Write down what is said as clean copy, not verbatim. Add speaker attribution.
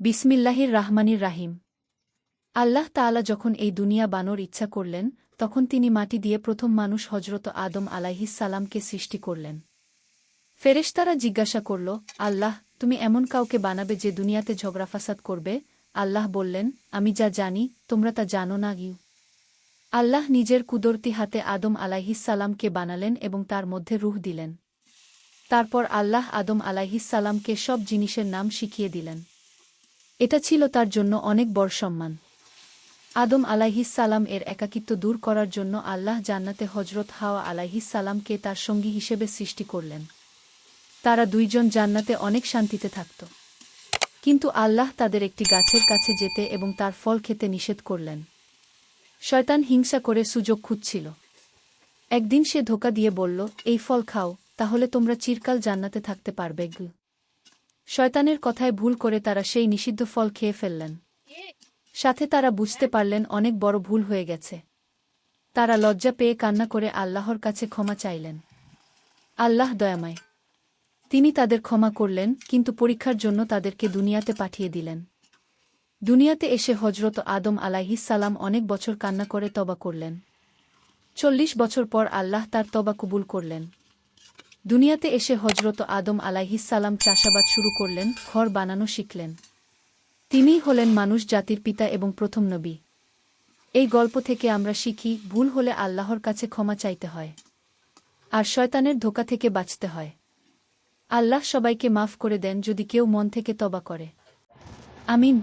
Speaker 1: বিসমিল্লাহির রাহমানির রাহিম। আল্লাহ তাআলা যখন এই দুনিয়া বানোর ইচ্ছা করলেন, তখন তিনি মাটি দিয়ে প্রথম মানুষ হজরত আদম আলাইহিস সালামকে সৃষ্টি করলেন। ফেরেশতারা জিজ্ঞাসা করল, আল্লাহ, তুমি এমন কাউকে বানাবে যে দুনিয়াতে ঝগড়া ফাসাদ করবে? আল্লাহ বললেন, আমি যা জানি তোমরা তা জানো না। আল্লাহ নিজের কুদরতি হাতে আদম আলাইহিস সালামকে বানালেন এবং তার মধ্যে রূহ দিলেন। তারপর আল্লাহ আদম আলাইহিস সালামকে সব জিনিসের নাম শিখিয়ে দিলেন। এটা ছিল তার জন্য অনেক বড় সম্মান। আদম আলাইহিস সালাম এর একাকিত্ব দূর করার জন্য আল্লাহ জান্নাতে হজরত হাওয়া আলাইহিস সালামকে তার সঙ্গী হিসেবে সৃষ্টি করলেন। তারা দুইজন জান্নাতে অনেক শান্তিতে থাকত। কিন্তু আল্লাহ তাদের একটি গাছের কাছে যেতে এবং তার ফল খেতে নিষেধ করলেন। শয়তান হিংসা করে সুযোগ খুঁজছিল। একদিন সে ধোঁকা দিয়ে বলল, এই ফল খাও, তাহলে তোমরা চিরকাল জান্নাতে থাকতে পারবে। শয়তানের কথায় ভুল করে তারা সেই নিষিদ্ধ ফল খেয়ে ফেললেন। সাথে তারা বুঝতে পারলেন অনেক বড় ভুল হয়ে গেছে। তারা লজ্জা পেয়ে কান্না করে আল্লাহর কাছে ক্ষমা চাইলেন। আল্লাহ দয়াময়, তিনি তাদের ক্ষমা করলেন, কিন্তু পরীক্ষার জন্য তাদেরকে দুনিয়াতে পাঠিয়ে দিলেন। দুনিয়াতে এসে হজরত আদম আলাইহিস সালাম অনেক বছর কান্না করে তওবা করলেন। 40 বছর পর আল্লাহ তার তওবা কবুল করলেন। দুনিয়াতে এসে হজরত আদম আলাইহিস সালাম চাষাবাদ শুরু করলেন, ঘর বানানো শিখলেন। তিনিই হলেন মানুষ জাতির পিতা এবং প্রথম নবী। এই গল্প থেকে আমরা শিখি, ভুল হলে আল্লাহর কাছে ক্ষমা চাইতে হয়, আর শয়তানের ধোঁকা থেকে বাঁচতে হয়। আল্লাহ সবাইকে মাফ করে দেন যদি কেউ মন থেকে তওবা করে। আমিন।